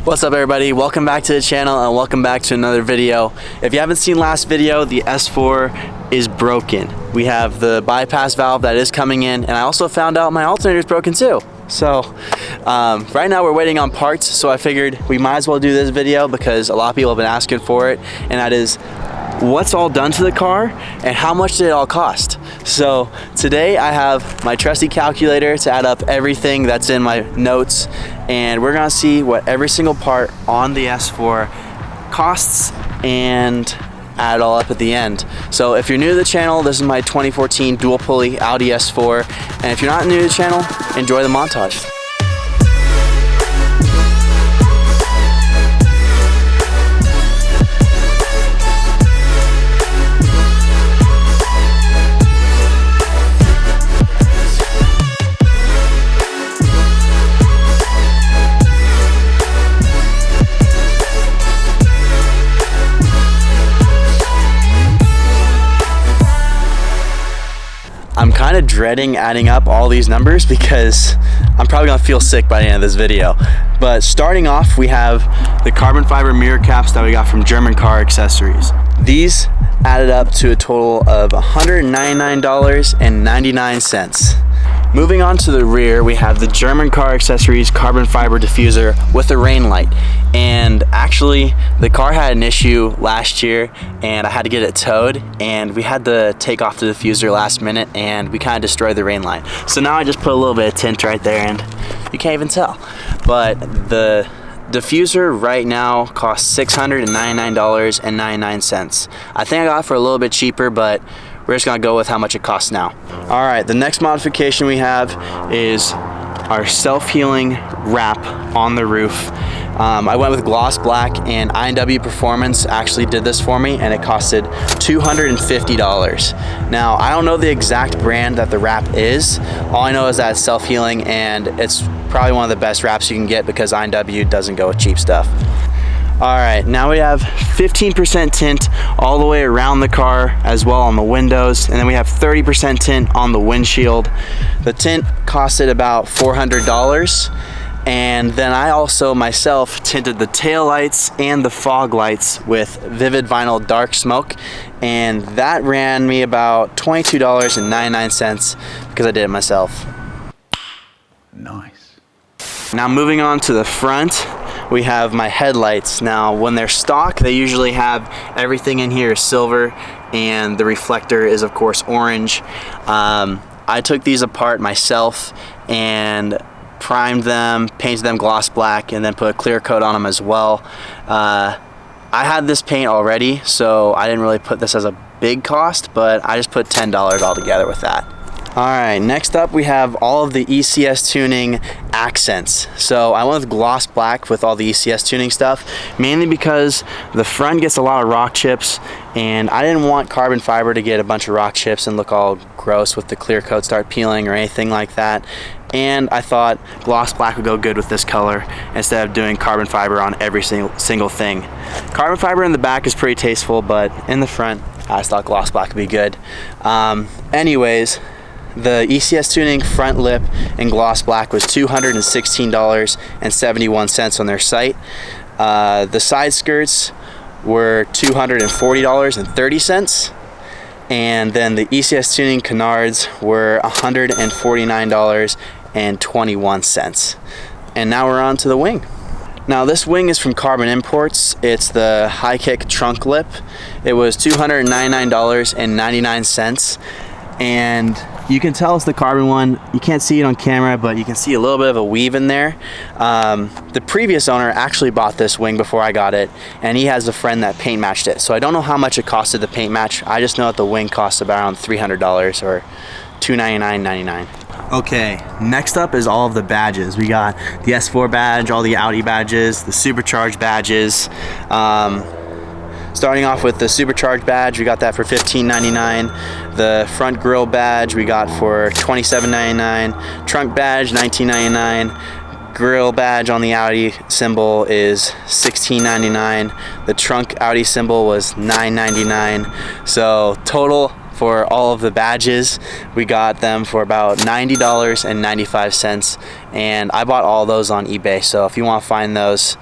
What's up everybody, welcome back to the channel and welcome back to another video. If you haven't seen last video, the S4 is broken. We have the bypass valve that is coming in, and I also found out my alternator is broken too. So right now we're waiting on parts, so I figured we might as well do this video because a lot of people have been asking for it, and that is what's all done to the car and how much did it all cost. So today I have my trusty calculator to add up everything that's in my notes, and we're gonna see what every single part on the S4 costs and add it all up at the end. So if you're new to the channel, this is my 2014 dual pulley Audi S4, and if you're not new to the channel, enjoy the montage. I'm kind of dreading adding up all these numbers because I'm probably gonna feel sick by the end of this video. But starting off, we have the carbon fiber mirror caps that we got from German Car Accessories. These added up to a total of $199.99. Moving on to the rear, we have the German Car Accessories carbon fiber diffuser with a rain light. And actually, the car had an issue last year and I had to get it towed, and we had to take off the diffuser last minute and we kind of destroyed the rain light. So now I just put a little bit of tint right there and you can't even tell. But the diffuser right now costs $699.99. I think I got it for a little bit cheaper, but we're just gonna go with how much it costs now. All right, the next modification we have is our self-healing wrap on the roof. I went with gloss black, and I&W Performance actually did this for me, and it costed $250. Now, I don't know the exact brand that the wrap is. All I know is that it's self-healing, and it's probably one of the best wraps you can get because I&W doesn't go with cheap stuff. All right, now we have 15% tint all the way around the car, as well on the windows, and then we have 30% tint on the windshield. The tint costed about $400, and then I also myself tinted the tail lights and the fog lights with Vivid Vinyl Dark Smoke, and that ran me about $22.99 because I did it myself. Nice. Now moving on to the front, we have my headlights. Now when they're stock, they usually have everything in here is silver and the reflector is of course orange. I took these apart myself and primed them, painted them gloss black, and then put a clear coat on them as well. I had this paint already, so I didn't really put this as a big cost, but I just put $10 all together with that. Alright, next up we have all of the ECS tuning accents. So I went with gloss black with all the ECS tuning stuff, mainly because the front gets a lot of rock chips, and I didn't want carbon fiber to get a bunch of rock chips and look all gross with the clear coat start peeling or anything like that. And I thought gloss black would go good with this color instead of doing carbon fiber on every single thing. Carbon fiber in the back is pretty tasteful, but in the front I just thought gloss black would be good. Anyways, the ECS tuning front lip in gloss black was $216.71 on their site. The side skirts were $240.30, and then the ECS tuning canards were $149.21. And now we're on to the wing. Now this wing is from Carbon Imports. It's the high kick trunk lip. It was $299.99, and you can tell it's the carbon one. You can't see it on camera, but you can see a little bit of a weave in there. The previous owner actually bought this wing before I got it, and he has a friend that paint matched it. So I don't know how much it costed the paint match. I just know that the wing costs about around $300 or $299.99. Okay, next up is all of the badges. We got the S4 badge, all the Audi badges, the supercharged badges. Starting off with the supercharged badge, we got that for $15.99. The front grille badge we got for $27.99. Trunk badge, $19.99. Grille badge on the Audi symbol is $16.99. The trunk Audi symbol was $9.99. So total for all of the badges, we got them for about $90.95, and I bought all those on eBay. So if you want to find those,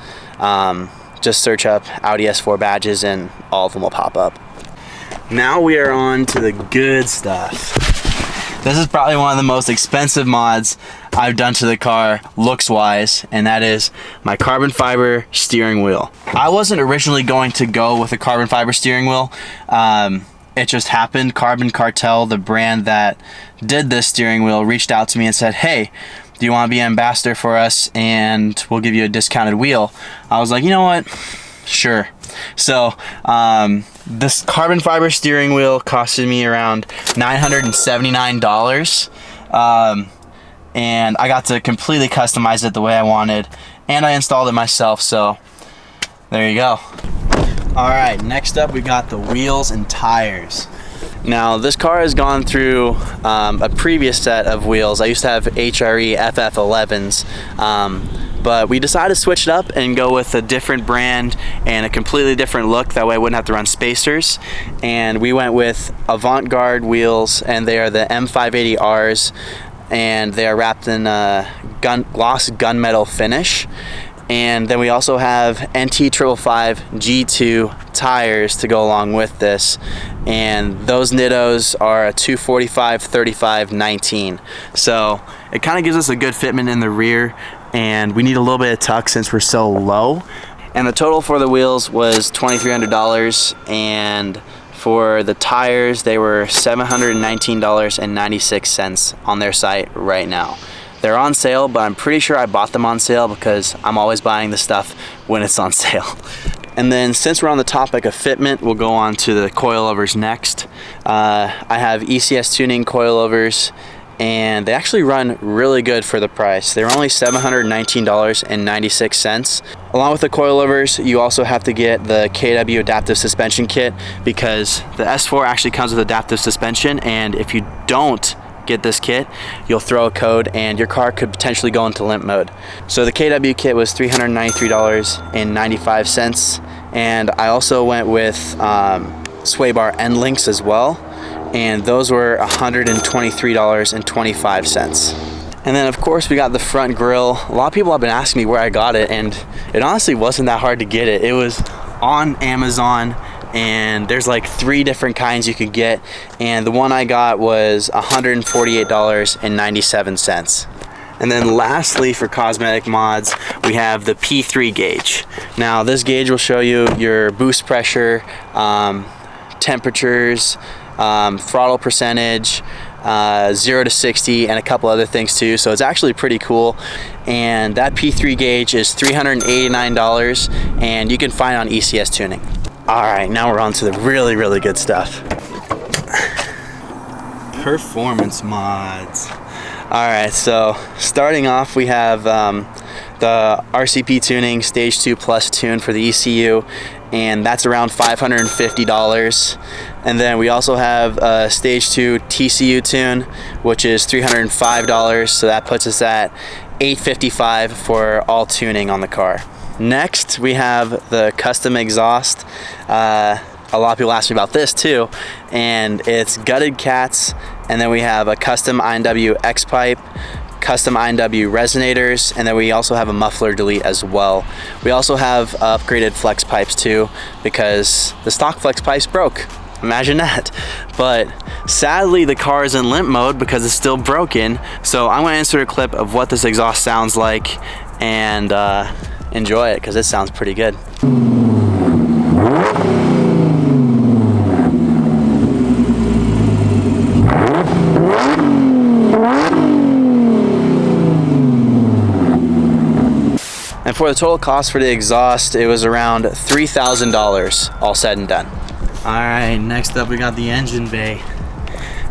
Just search up Audi S4 badges and all of them will pop up. Now we are on to the good stuff. This is probably one of the most expensive mods I've done to the car looks wise, and that is my carbon fiber steering wheel. I wasn't originally going to go with a carbon fiber steering wheel. It just happened. Carbon Cartel, the brand that did this steering wheel, reached out to me and said, hey, do you want to be an ambassador for us and we'll give you a discounted wheel? I was like, you know what? Sure. So this carbon fiber steering wheel costed me around $979. And I got to completely customize it the way I wanted, and I installed it myself, so there you go. All right, next up we got the wheels and tires. Now this car has gone through a previous set of wheels. I used to have HRE FF11s, but we decided to switch it up and go with a different brand and a completely different look. That way I wouldn't have to run spacers. And we went with Avant-Garde wheels, and they are the M580Rs, and they are wrapped in a gloss gunmetal finish. And then we also have NT555 G2 tires to go along with this, and those Nittos are a 245 35 19. So it kind of gives us a good fitment in the rear, and we need a little bit of tuck since we're so low. And the total for the wheels was $2,300, and for the tires they were $719.96 on their site right now. They're on sale, but I'm pretty sure I bought them on sale because I'm always buying the stuff when it's on sale. And then since we're on the topic of fitment, we'll go on to the coilovers next. I have ECS tuning coilovers, and they actually run really good for the price. They're only $719.96. Along with the coilovers, you also have to get the KW adaptive suspension kit, because the S4 actually comes with adaptive suspension, and if you don't get this kit, you'll throw a code and your car could potentially go into limp mode. So the KW kit was $393.95, and I also went with sway bar end links as well, and those were $123.25. And then of course we got the front grille. A lot of people have been asking me where I got it, and it honestly wasn't that hard to get it. It was on Amazon, and there's like 3 different kinds you could get, and the one I got was $148.97. And then lastly, for cosmetic mods, we have the P3 gauge. Now this gauge will show you your boost pressure, temperatures, throttle percentage, 0 to 60, and a couple other things too. So it's actually pretty cool. And that P3 gauge is $389, and you can find it on ECS Tuning. All right, now we're on to the really, really good stuff. Performance mods. All right, so starting off, we have the RCP tuning Stage 2 Plus tune for the ECU, and that's around $550. And then we also have a Stage 2 TCU tune, which is $305, so that puts us at $855 for all tuning on the car. Next, we have the custom exhaust. A lot of people ask me about this too, and it's gutted cats, and then we have a custom I&W X pipe, custom I&W resonators, and then we also have a muffler delete as well. We also have upgraded flex pipes too, because the stock flex pipes broke. Imagine that. But sadly the car is in limp mode because it's still broken, so I'm going to insert a clip of what this exhaust sounds like, and enjoy it because it sounds pretty good. And for the total cost for the exhaust, it was around $3,000 all said and done. All right, next up we got the engine bay.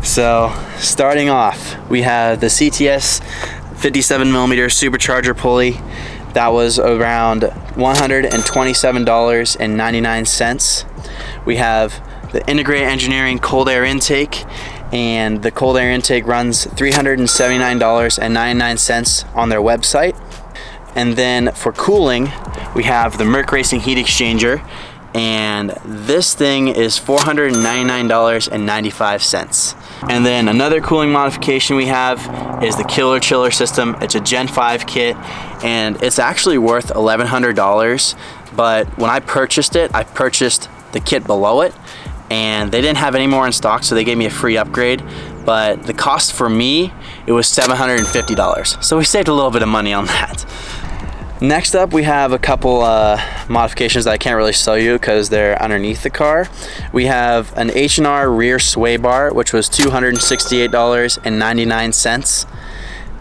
So starting off, we have the CTS 57mm supercharger pulley. That was around $127.99. We have the Integrated Engineering cold air intake, and the cold air intake runs $379.99 on their website. And then for cooling, we have the Merc Racing heat exchanger, and this thing is $499.95. And then another cooling modification we have is the Killer Chiller system. It's a Gen 5 kit, and it's actually worth $1,100, but when I purchased it, I purchased the kit below it, and they didn't have any more in stock, so they gave me a free upgrade. But the cost for me, it was $750. So we saved a little bit of money on that. Next up, we have a couple modifications that I can't really show you because they're underneath the car. We have an H&R rear sway bar, which was $268.99.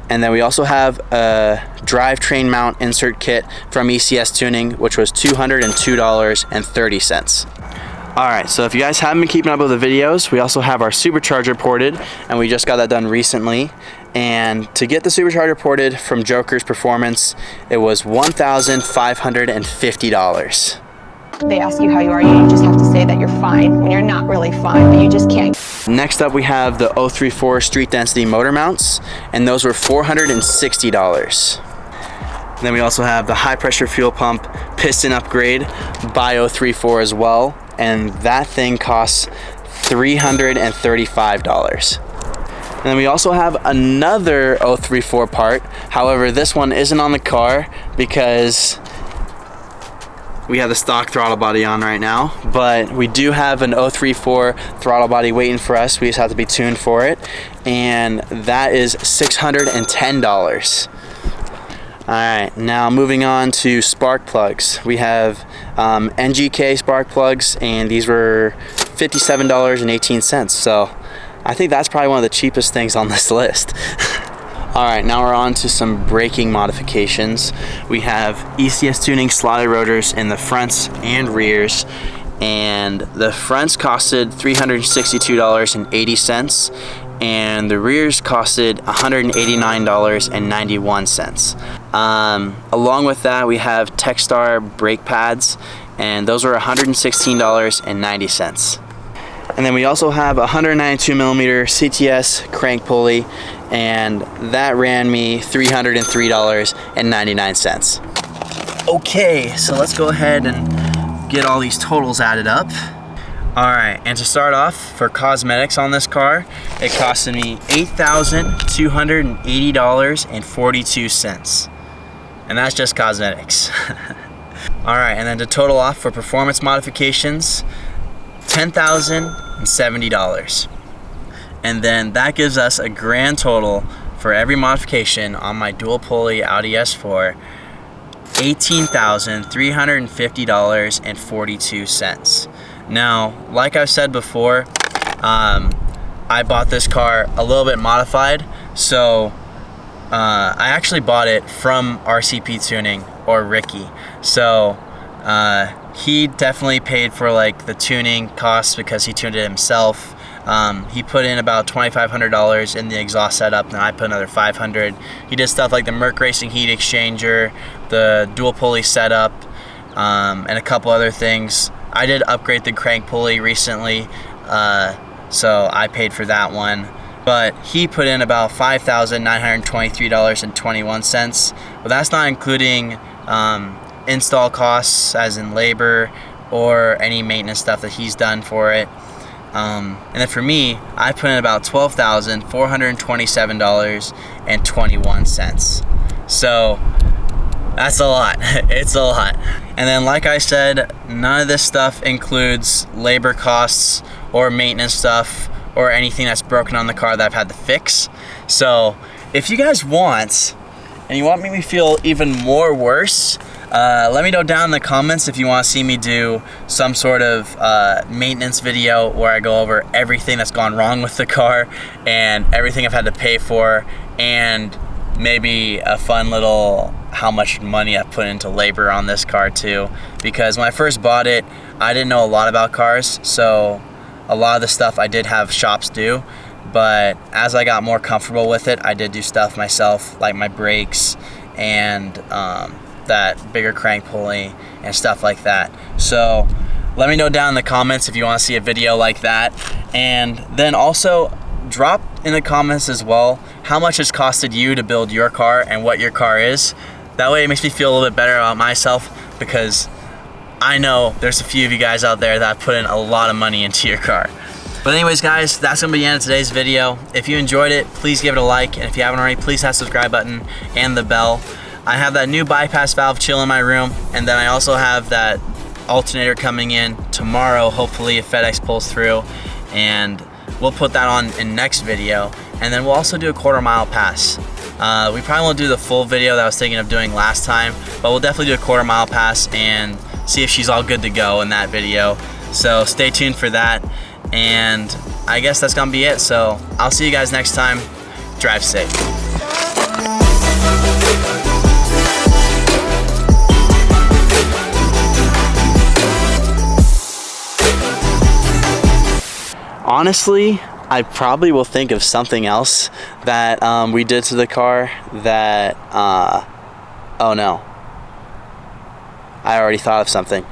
And then we also have a drivetrain mount insert kit from ECS Tuning, which was $202.30. Alright, so if you guys haven't been keeping up with the videos, we also have our supercharger ported, and we just got that done recently. And to get the supercharger ported from Joker's Performance, it was $1,550. They ask you how you are, you just have to say that you're fine when you're not really fine, but you just can't. Next up, we have the 034 street density motor mounts, and those were $460. And then we also have the high pressure fuel pump piston upgrade by 034 as well, and that thing costs $335. And then we also have another 034 part. However, this one isn't on the car because we have the stock throttle body on right now, but we do have an 034 throttle body waiting for us. We just have to be tuned for it, and that is $610. Alright, now moving on to spark plugs. We have NGK spark plugs, and these were $57.18, so I think that's probably one of the cheapest things on this list. Alright, now we're on to some braking modifications. We have ECS Tuning slotted rotors in the fronts and rears, and the fronts costed $362.80, and the rears costed $189.91. Along with that, we have Techstar brake pads, and those were $116.90. And then we also have a 192mm CTS crank pulley, and that ran me $303.99. Okay, so let's go ahead and get all these totals added up. Alright, and to start off, for cosmetics on this car, it costed me $8,280.42. And that's just cosmetics. Alright, and then to total off for performance modifications, $10,070. And then that gives us a grand total for every modification on my dual pulley Audi S4, $18,350.42. Now, like I've said before, I bought this car a little bit modified, so I actually bought it from RCP Tuning, or Ricky. So he definitely paid for like the tuning costs because he tuned it himself. He put in about $2,500 in the exhaust setup, and I put another $500. He did stuff like the Merc Racing heat exchanger, the dual pulley setup, and a couple other things. I did upgrade the crank pulley recently, so I paid for that one. But he put in about $5,923.21, but that's not including install costs, as in labor, or any maintenance stuff that he's done for it. And then for me, I put in about $12,427.21. So that's a lot. It's a lot. And then, like I said, none of this stuff includes labor costs or maintenance stuff or anything that's broken on the car that I've had to fix. So if you guys want, and you want me to feel even more worse, let me know down in the comments if you want to see me do some sort of maintenance video where I go over everything that's gone wrong with the car and everything I've had to pay for, and maybe a fun little how much money I've put into labor on this car too. Because when I first bought it, I didn't know a lot about cars, so a lot of the stuff I did have shops do, but as I got more comfortable with it, I did do stuff myself, like my brakes and that bigger crank pulley and stuff like that. So let me know down in the comments if you want to see a video like that, and then also drop in the comments as well how much it's costed you to build your car and what your car is. That way it makes me feel a little bit better about myself, because I know there's a few of you guys out there that put in a lot of money into your car. But anyways guys, that's gonna be the end of today's video. If you enjoyed it, please give it a like, and if you haven't already, please hit the subscribe button and the bell. I have that new bypass valve chill in my room, and then I also have that alternator coming in tomorrow, hopefully if FedEx pulls through, and we'll put that on in next video. And then we'll also do a 1/4 mile pass. We probably won't do the full video that I was thinking of doing last time, but we'll definitely do a 1/4 mile pass and see if she's all good to go in that video. So stay tuned for that. And I guess that's gonna be it. So I'll see you guys next time. Drive safe. Honestly, I probably will think of something else that we did to the car that, oh no. I already thought of something.